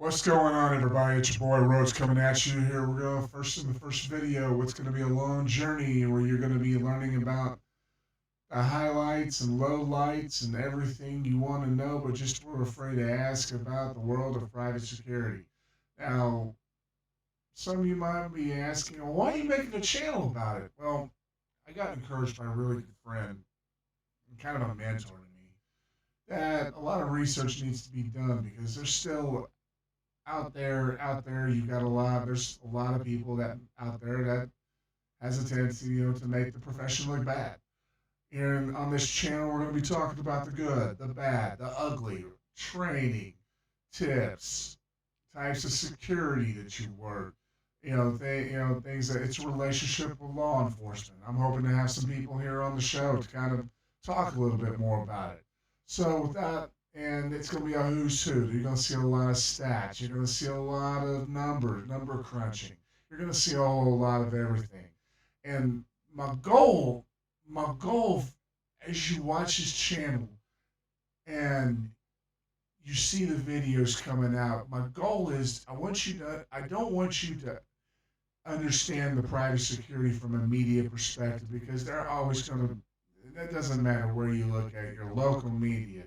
What's going on, everybody? It's your boy Rhodes coming at you here. We're going first in the first video. What's going to be a long journey where you're going to be learning about the highlights and lowlights and everything you want to know, but just were afraid to ask about the world of private security. Now, some of you might be asking, well, why are you making a channel about it? Well, I got encouraged by a really good friend, and kind of a mentor to me, that a lot of research needs to be done because there's still out there, you've got there's a lot of people that out there that has a tendency, to make the profession look bad. And on this channel, we're going to be talking about the good, the bad, the ugly, training, tips, types of security that you work, things that it's a relationship with law enforcement. I'm hoping to have some people here on the show to kind of talk a little bit more about it. So with that, and it's going to be a who's who. You're going to see a lot of stats. You're going to see a lot of numbers, number crunching. You're going to see a whole lot of everything. And my goal, as you watch this channel and you see the videos coming out, my goal is I don't want you to understand the private security from a media perspective because they're always going to, that doesn't matter where you look at your local media,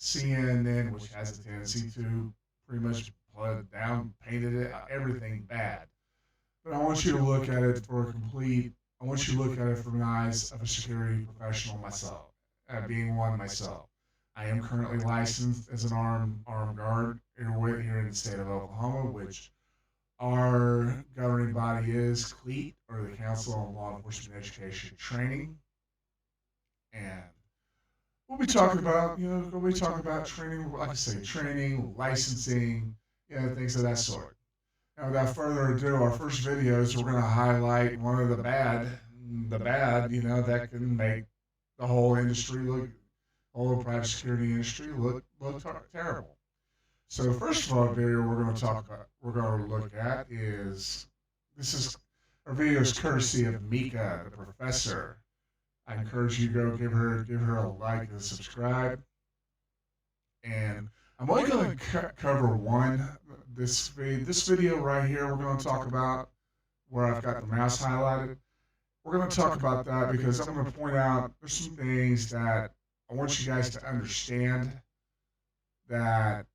CNN, which has a tendency to pretty much plug down, painted it, everything bad. But I want you to look at it for a complete, I want you to look at it from the eyes of a security professional myself, being one myself. I am currently licensed as an armed guard here in the state of Oklahoma, which our governing body is CLEAT, or the Council on Law Enforcement Education Training. And we'll be talking about training, like I say, training, licensing, things of that sort. Now, without further ado, our first videos, we're going to highlight one of the bad, that can make the whole industry look, whole private security industry look terrible. So the first of all video we're going to look at this is our video is courtesy of Meika, the professor. I encourage you to go give her a like and subscribe. And I'm only going to cover this video right here. We're going to talk about where I've got the mouse highlighted. We're going to talk about that because I'm going to point out there's some things that I want you guys to understand that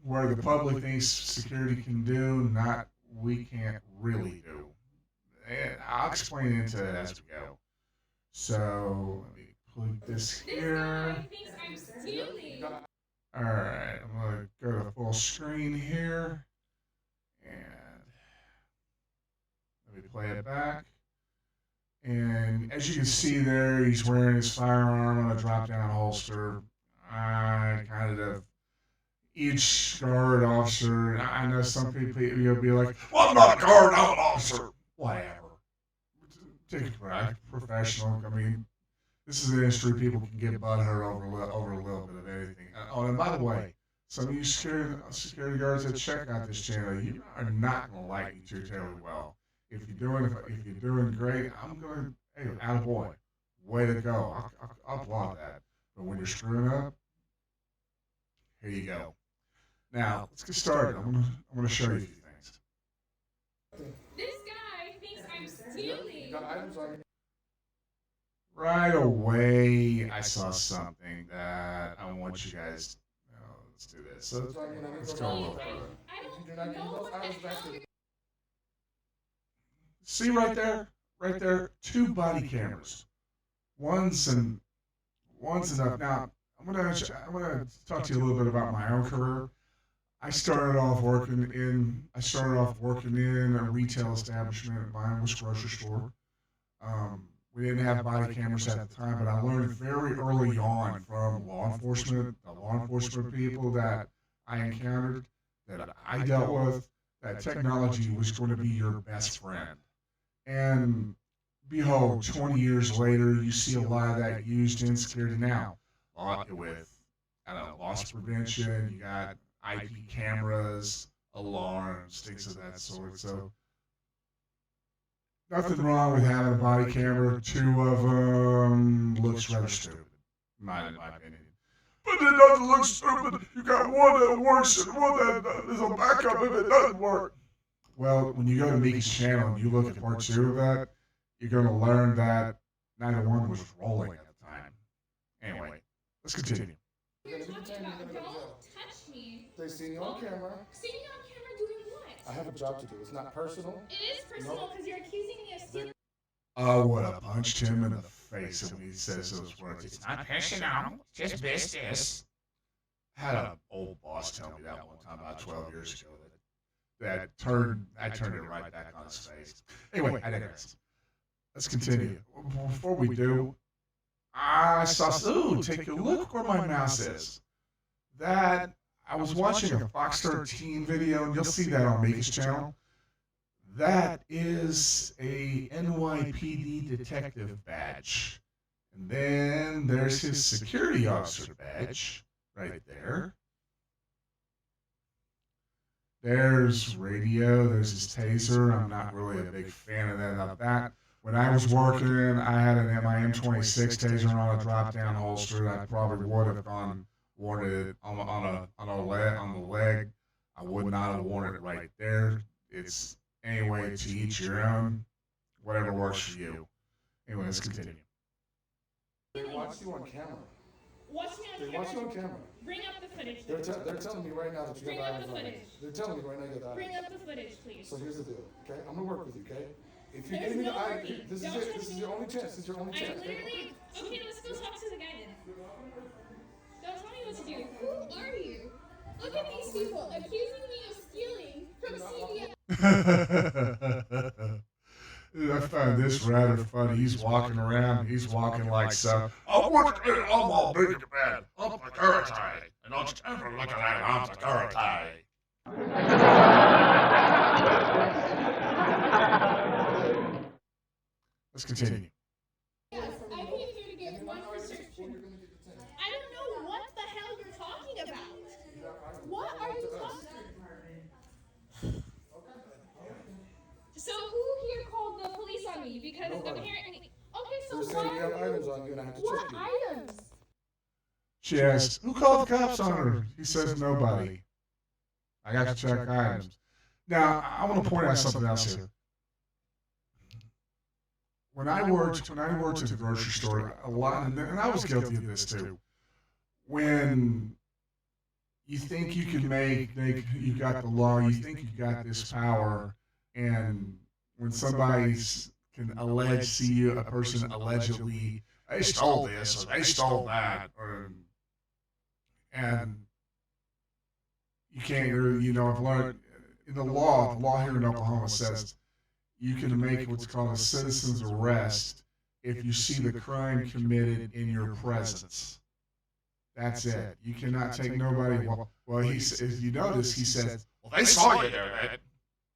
where the public thinks security can do, not we can't really do. And I'll explain into it as we go. So let me put this here. All right, I'm gonna go to full screen here, and let me play it back. And as you can see there, he's wearing his firearm on a drop-down holster. I kind of each guard officer. I know some people you'll be like, "Well, I'm not a guard, I'm an officer." Whatever. Take it back, professional. I mean, this is an industry people can get butthurt over a little bit of anything. Oh, and by the way, some of you security guards that check out this channel, you are not going to like me too terribly well. If you're doing great, I'm going to, hey, attaboy, way to go. I'll applaud that. But when you're screwing up, here you go. Now let's get started. I'm gonna show you a few things. This guy thinks I'm stealing. Right away, I saw something that I want you guys. Let's do this. So let's go a little further. I don't know what the hell. See right there, two body cameras. One's and one's enough. Now I'm gonna talk to you a little bit about my own career. I started off working in a retail establishment. Mine was a grocery store. We didn't have body cameras at the time, but I learned very early on from the law enforcement people that I encountered, that I dealt with, that technology was going to be your best friend. And behold, 20 years later, you see a lot of that used in security now. With, I don't know, loss prevention, you got IP cameras, alarms, things of that sort. So nothing wrong with having a body camera. Two of them looks rather stupid, in my opinion. But it doesn't look stupid. You got one that works and one that is a backup if it doesn't work. Well, when you go to Meika's channel and you look at part 2 of that, you're going to learn that neither one was rolling at the time. Anyway, let's continue. You're talking about, don't touch me. They see me on camera. See me on camera doing what? I have a job to do. It's not personal. It is personal because you're accusing me of stealing. I would have punched him in the face when he says those words. It's not personal, just business. I had an old boss tell me that one time about 12 years ago. I turned it right back on his face. Anyway, I digress. Let's continue. Before we do, I saw, take a look where my mouse is. That, I was watching a Fox 13 video, and you'll see that on Meika's channel. That is a NYPD detective badge. And then there's his security officer badge right there. There's radio, there's his taser. I'm not really a big fan of that. When I was working, I had an MIM-26 taser on a drop-down holster. I probably would have worn it on the leg. I would not have worn it right there. It's anyway, to each your own, whatever works for you. Anyway, let's continue. They watch you on camera. Watch me on They camera. watch you on camera. Bring up the footage. They're telling me right now that you Bring have up items the on you. footage. They're telling me right now you have Bring items. up the footage, please. So here's the deal, okay? I'm gonna work with you, okay? If you There's give me the no item, working. this is Don't it. touch This is me. your only chance. This is your only I chance. literally. Okay, let's go talk to the guy then. Don't tell me what to do. Who are you? Look at these people accusing me of stealing from CBS. I find this rather funny. He's walking around. He's walking like so. I'm working it. I'm all big and bad. I'm security. And don't ever look at that. I'm security. Let's continue. Yes, I came here to get one prescription. I don't know what the hell you're talking about. What are you talking about? So who here called the police on me? Because Nobody. apparently. Okay, so They're saying you have why? items on you and I have to What check you. items? She asks, who called the cops on her? He says, nobody. I got to check items. Now, I want to point out something else here. When I worked at the grocery store, a lot, and I was guilty of this too. When you think you can you got the law, you think you got this power, and when somebody can a person allegedly, they stole this or they stole that, and you can't really, I've learned in the law here in Oklahoma says you can make what's called a citizen's arrest if you see the crime committed in your presence. That's it. You cannot take nobody. Well, if you notice, he says, "Well, they saw you there."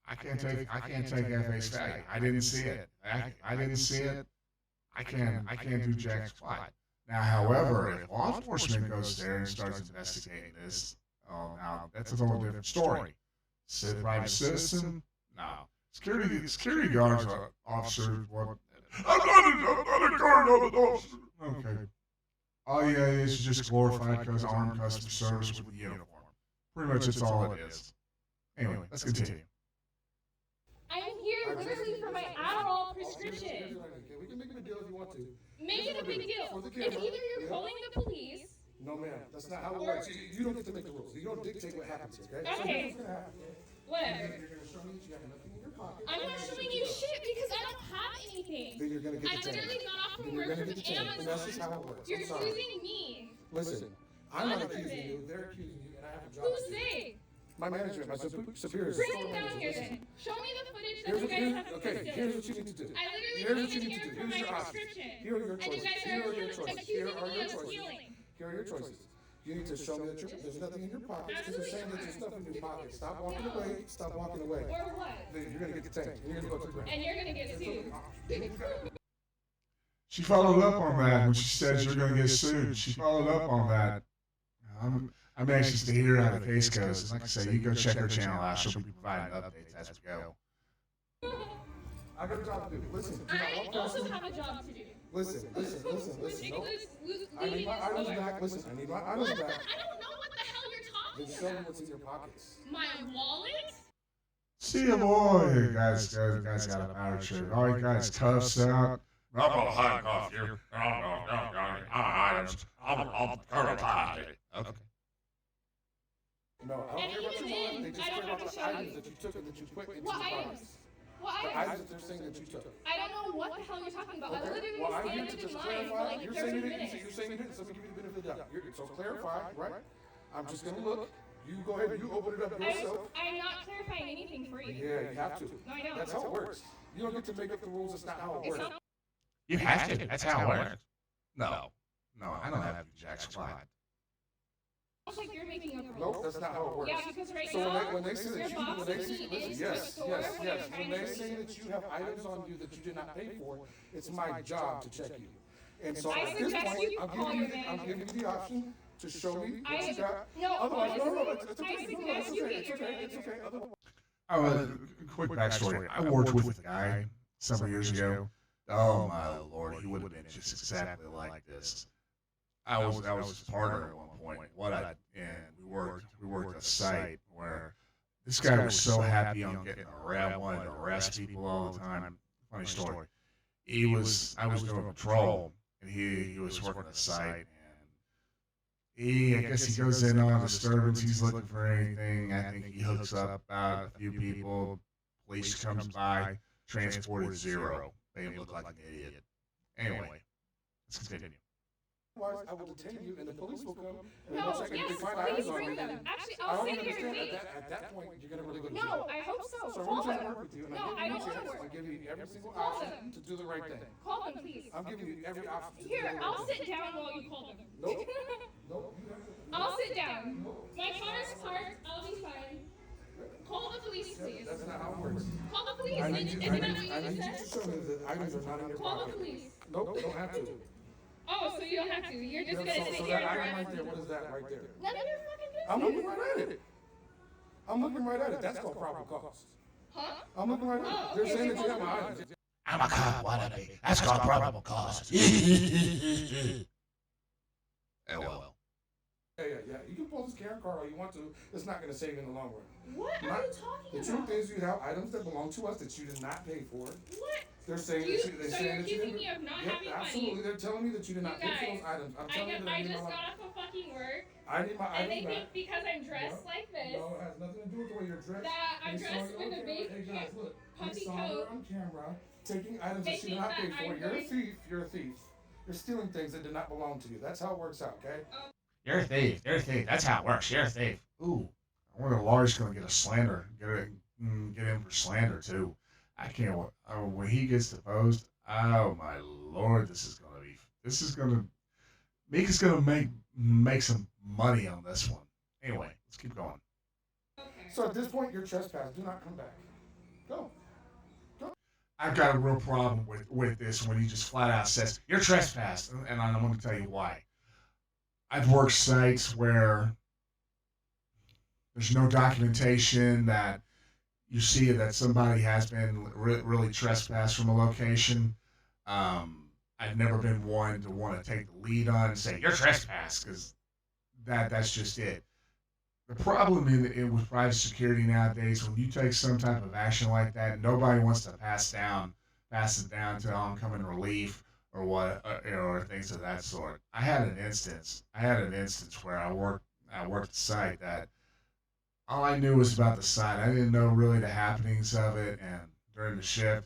I can't take that face value. I didn't see it. I didn't see it. I can't do jack squat. Now, however, if law enforcement goes there and starts investigating this, now that's a whole different story. Private citizen, no. Security guards are officers. What? I'm not a guard. I'm an officer. Okay. All yeah is just glorified armed customer service with a uniform. Pretty much that's all it is. Anyway, let's continue. I'm here literally for my Adderall prescription. We can make a big deal if you want to. Make it a big deal. If either you're calling the police. No, ma'am. That's not how it works. You don't get to make the rules. You don't dictate what happens here, okay? Okay. So here's what's gonna happen. Whatever. You're gonna show me that you have nothing in your pocket. I'm not showing you shit because I don't have anything. Then you're gonna get I detained. literally got off from Then you're work gonna from get detained. And that's just how it works. You're I'm sorry. accusing me. Listen, I'm not Other accusing than- you. They're accusing you, and I have a job Who's to do. they? My manager, my superior. Bring it down here then. Show me the footage that you guys have Okay, posted. here's what you need to do. I literally Here's what came you in need to here do. for my Here's your options. prescription. Here are your And you choices. guys Here are are your choices. Here accusing are me your of choices. stealing. Here are your choices. You need to show me that there's nothing in your pockets because you're saying that there's stuff in your pockets. Stop walking away. Stop walking away. Or what? Then you're gonna get detained. You're gonna go to the ground. And you're gonna get sued. She followed up on that when she says you're going to get sued. She followed up on that. I'm anxious to hear how the case goes. Like I say, you go check her channel out. She'll be providing updates as we go. I got a job to do. Listen, do not I walk past also me. have a job to do. Listen. Nope. I need leaving my the items store. back. Listen, I need my What items the? back. I don't know what the hell you're Then talking show me about. what's in your pockets. My wallet? See, boy, guys got a power trip. All you guys cuffs out. I'm gonna handcuff you. Items. I'll curatize it. Okay. No, I And don't care about even your then, wallet. They just I don't care have about to the show items you. that you took and that you put into What the items? pockets. What The items? items that they're saying that you took. I don't know what the hell you're talking about. I Okay. literally Well, I'm here standing to in just line for clarify. like You're 30 saying you didn't. minutes. You're saying you didn't. So we give you the benefit of the doubt. So clarify, right? I'm just gonna look. You go ahead. You open it up yourself. I'm not clarifying anything for you. Yeah, you have to. No, I don't. That's how it works. You don't get to make up the rules. That's not how it It's works. not. You have to. That's how it works. No, I don't have to do jack squat. It's like you're making up rules. Nope, that's not how it works. Yeah, because right So now, when they say your that you, boss when they took say, me listen, into yes, a store yes, when yes. you're trying When they to say that you have items on you that you did not pay for, it's my job to check you. And so I at this suggest point, you I'm call giving your you, I'm manager. giving you the option to show me what you got. No, Otherwise, no, honestly, it's okay. I No, suggest it's you okay. get It's your okay. It's manager. okay. Otherwise, Quick backstory. I worked with a guy several years ago. Oh my lord, he would have been just exactly like this. I was his partner at one point. We worked a site where this guy was so happy on getting around, wanted to arrest people all the time. Funny story. I was doing patrol, and he was working a site, and I guess he goes in on disturbance. He's looking for anything. I think he hooks up about a few people. Police comes by, transported zero. Made him look like an idiot. Anyway, let's continue. I will detain you, and the police will come and No, they'll check and if they yes, find please items on bring you. them. Actually, I I'll don't sit here and understand. wait. At that point, you're gonna really go to jail. No, I hope so. So Call we're trying to them. work with you, and No, I I'm don't giving want you a to chance. work. I'm giving you every single Call option them. to do the right thing. Call them, please. I'm giving you every option to do Here, the right I'll thing. sit down while you call them. Nope. Nope. You have to- I'll sit down. My car's parked. I'll be fine. Call the police, please. That's not how it works. Call the police. I need you, Isn't that what I you need you to just show said? me that items are not in your Call the pocket. police. Nope, don't have to. Oh, so you don't have to. You're just So gonna sit that here item and right there, what is that right there? none of your fucking business. I'm looking right at it. I'm looking right at it. That's called probable cause. Huh? I'm looking right at it. They're saying that you have my items. I'm a cop wannabe. That's called probable cause. LOL. Yeah. You can pull this Karen card all you want to. It's not going to save you in the long run. What are Not- you talking The about? truth is, you have items that belong to us that you did not pay for. What? They're saying You- that you. They're so saying you're that you accusing didn't. me of not Yep, having money. absolutely. They're telling me that you did not You pay for guys, those items. I'm I telling you that I I need just my. got off of fucking work, I need my and they items think back. because I'm dressed No. like this, No, it has nothing to do with the way you're dressed. that I'm They saw dressed you with on a camera. big Hey guys, look. puffy They saw her coat. on camera taking items They that she did think not that pay for. I'm You're a going- thief. You're a thief. You're stealing things that did not belong to you. That's how it works out, okay? You're a thief. You're a thief. That's how it works. You're a thief. Ooh, I wonder if Laurie's gonna get a slander. Get him for slander too. I can't. When he gets deposed, oh my lord, this is gonna. Meika's gonna make some money on this one. Anyway, let's keep going. Okay. So at this point, you're trespassed. Do not come back. Go. I've got a real problem with this when he just flat out says you're trespassed, and I'm going to tell you why. I've worked sites where there's no documentation that you see that somebody has been really trespassed from a location. I've never been one to want to take the lead on and say you're trespassed because that's just it. The problem with private security nowadays, when you take some type of action like that, nobody wants to pass it down to oncoming relief or what, or things of that sort. I had an instance where I worked the site that all I knew was about the site. I didn't know really the happenings of it, and during the shift,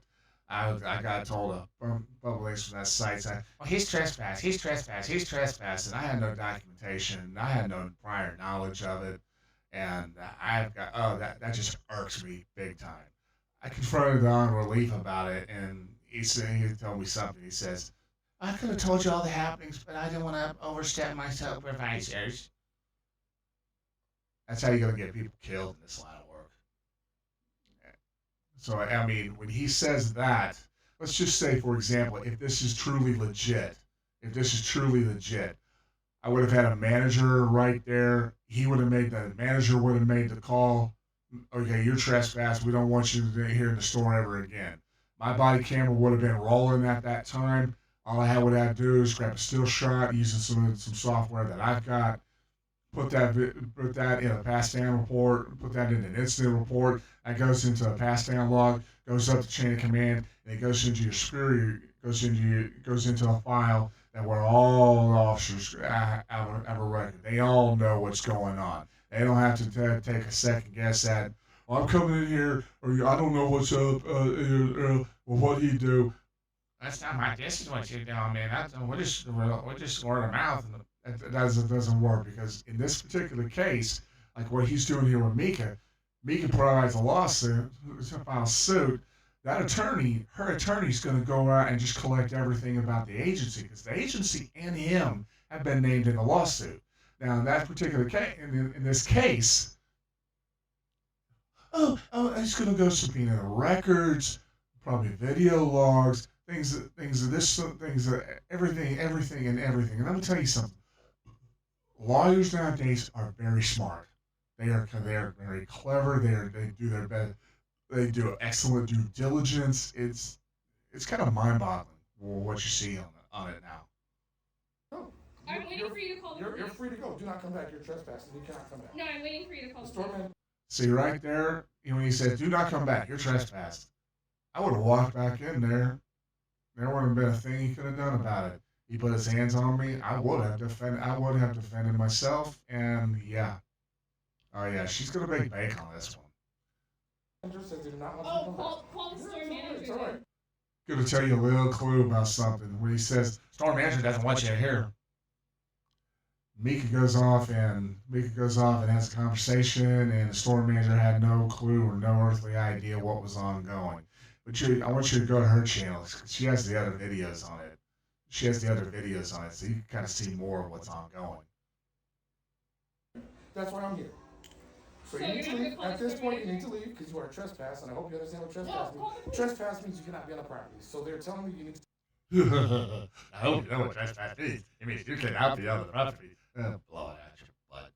I got told a public from that site said, "Well, he's trespassed, and I had no documentation, I had no prior knowledge of it, and that just irks me big time. I confronted the on relief about it, and he told me something. He says, "I could have told you all the happenings, but I didn't want to overstep my supervisors." That's how you're gonna get people killed in this line of work. So I mean, when he says that, let's just say, for example, if this is truly legit, I would have had a manager right there. The manager would have made the call. Okay, you're trespassed. We don't want you here in the store ever again. My body camera would have been rolling at that time. All I would have to do is grab a still shot using some software that I've got, put that in a pass down report, put that in an incident report. That goes into a pass down log, goes up the chain of command, and it goes into your superior, goes into a file that where all the officers have a record. They all know what's going on. They don't have to take a second guess at, well, I'm coming in here, or I don't know what's up. Well, what he do? That's not my. This is what you're doing, man. We're just word of mouth. That doesn't work because in this particular case, like what he's doing here with Meika provides a lawsuit, file suit. That attorney, her attorney's going to go out and just collect everything about the agency because the agency and him have been named in the lawsuit. Now, in that particular case, in this case, he's going to go subpoena the records, probably video logs, everything. And I'm going to tell you something. Lawyers nowadays are very smart. They are very clever. They do their best. They do excellent due diligence. It's kind of mind-boggling what you see on it now. No. I'm waiting for you to call the police. You're free to go. Do not come back. You're trespassing. You cannot come back. No, I'm waiting for you to call The the police. storeman. See right there, when he said, "Do not come back. You're trespassed." I would have walked back in there. There wouldn't have been a thing he could have done about it. He put his hands on me. I would have defended myself. And yeah, oh yeah, she's gonna make bank on this one. Manager says they do not want you to come back. Call the store It's manager. all right. Gonna tell you a little clue about something. When he says Store manager doesn't want you here. Meika goes off and has a conversation, and the store manager had no clue or no earthly idea what was ongoing. But I want you to go to her channel because she has the other videos on it. So you can kind of see more of what's ongoing. That's why I'm here. So So you need you're to not leave. gonna At call this the point, you store need to leave because you are trespass, and I hope you understand what trespass No, means. call the police. Trespass means you cannot be on the property. So they're telling me you need to I hope you know what trespass means. It means you cannot be on the property. Blow it out your butt.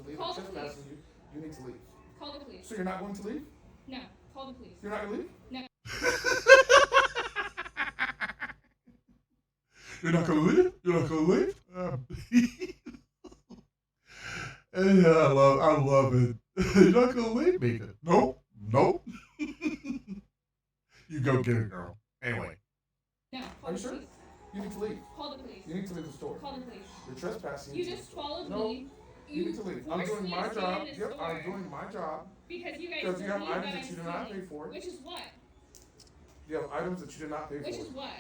leave. Call the Trespassing you. You need to leave. Call the police. So you're not going to leave? No, call the police. You're not going to leave? You're not gonna leave? Yeah, I love it. You're not gonna leave, Meika? Nope. You go get it, girl. Anyway, No, Are call you the sure? police. You need to leave. Call the police. You need to leave the store. Call the police. You're trespassing. You just followed No, me. You need to leave. I'm forced doing me my to stay job. in this Yep, store I'm doing my job. Because you guys Because you have believe items that that I'm you do not stealing. pay for. Which is what? You have items that you did not pay Which for. is what?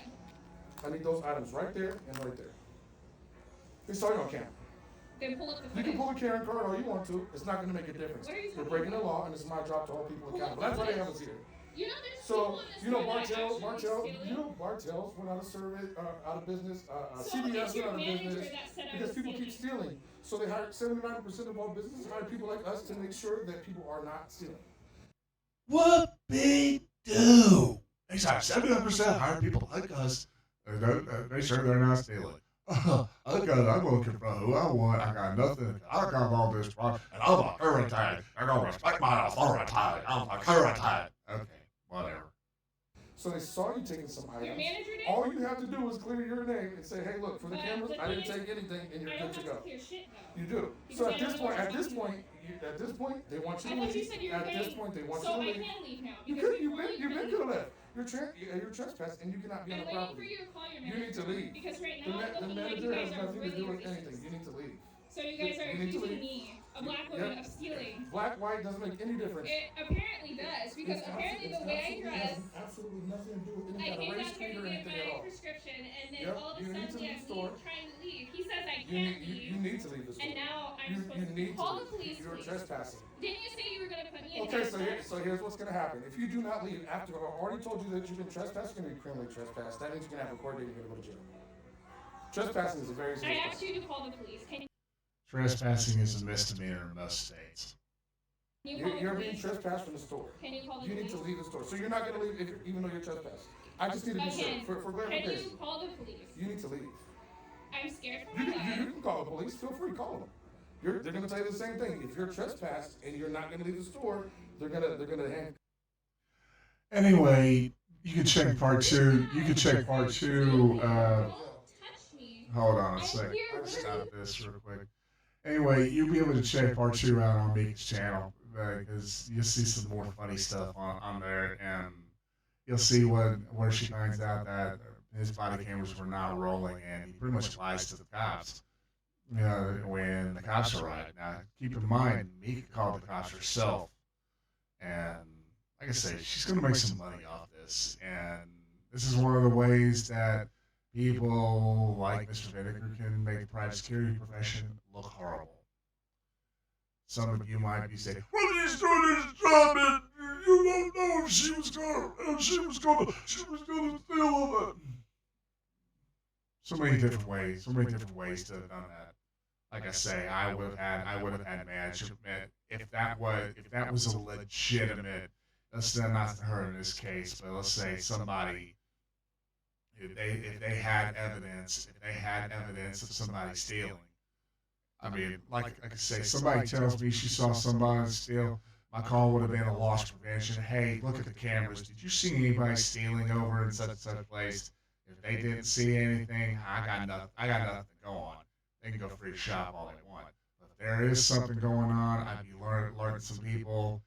I need those items right there and right there. They saw you on camera. Then pull up the You footage. can pull the Karen card all you want to. It's not going to make a difference. What are you You're talking breaking the about? law, and it's my job to hold people Pull up accountable. the That's why they footage. have us here. You know there's So, people in this you know, store that actually steal it? Bartels went out of service, out of business. So CBS it's your went out of manager business that said I because was people keep stealing. stealing. So they hired 79% of all businesses hire people like us to make sure that people are not stealing. what they do? They said 70% hire people like us. They sure they're not stealing. I'm looking for who I want. I got nothing. I got all this problem, and I'm a current tag. They're gonna respect my authority. I'm a current tag. Okay, whatever. So they saw you taking some Your items. manager did? All you have to do is clear your name and say, hey, look, for the But cameras, the I didn't thing is, take anything, and you're I good don't to have go. to clear shit though. You do. Because So I at don't this know point, what at you're this talking point, they want you I to thought you leave. said you were At this going, point, they want so you I to leave. can leave now. You because could, before you you've been couldn't. could have left. You're trespassing, and you cannot be on I'm the waiting for property. you to call your You manager. need to leave. Because right The, now ma- it's the looking like you manager guys has are nothing to really do with racist. anything. You need to leave. So you guys are You need to accusing leave. me, a black woman, of stealing. Black, white doesn't make any difference. It apparently does, because It's apparently the it's way I absolutely dress, has absolutely nothing to do with I any kind came of down race, here creed, to or get anything at my all. prescription, and then Yep, all of a you need sudden to leave I'm the store. trying to leave. He says I You can't need, leave, you need to leave the store. and now I'm You supposed to need call to the police. leave. You're Please. trespassing. Didn't you say you were gonna put me in Okay, handcuffs? so here's what's gonna happen. If you do not leave after I already told you that you've been trespassed, you're gonna be criminally trespassed. That means you're gonna have a court date. You're gonna go to jail. Trespassing is a very I serious asked crime. you to call the police. Can Trespassing is a misdemeanor in most states. you call the You're being police? trespassed from the store. Can you call the You need police? to leave the store. So you're not gonna leave even though you're trespassed. I just need to be Again, sure for can clarification. you call the police? You need to leave. I'm scared for You my can, life. you can call the police. Feel free, call them. They're gonna tell you the same thing. If you're trespassed and you're not gonna leave the store, they're gonna hand. Anyway, You can check part two. You can check part two. Touch me. Hold on a I'm second. here Stop this real quick. Anyway, you'll be able to check part two out on Meika's channel because you'll see some more funny stuff on there, and you'll see where she finds out that his body cameras were not rolling, and he pretty much lies to the cops. When the cops arrive. Now, keep in mind, Meika called the cops herself, and like I say, she's going to make some money off this, and this is one of the ways that people like Mr. Vinegar can make the private security profession look horrible. Some of you might be saying, "Well, he's doing his job, and you don't know if she was gonna steal all that." So many different ways. So many different ways to have done that. Like I say, I would have had management if that was a legitimate. Let's not her in this case, but let's say somebody if they had evidence of somebody stealing. I mean, like I say, somebody tells me she saw somebody steal. My call would have been a loss prevention. Hey, look at the cameras. Did you see anybody stealing over in such and such a place? If they didn't see anything, I got nothing. I got nothing to go on. They can go free to shop all they want. But if there is something going on, I'd be alerting some people.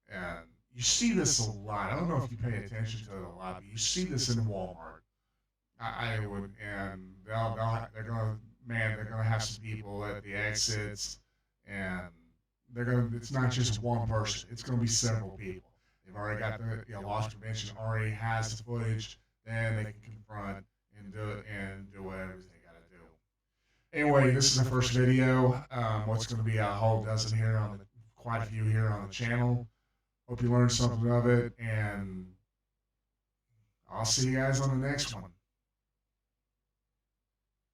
And you see this a lot. I don't know if you pay attention to it a lot, but you see this in Walmart. I would, and they're gonna have some people at the exits, and it's not just one person. It's gonna be several people. They've already got the loss prevention already has the footage. Then they can confront and do whatever they gotta do. Anyway, this is the first video. What's gonna be a whole dozen here quite a few here on the channel. Hope you learned something of it, and I'll see you guys on the next one.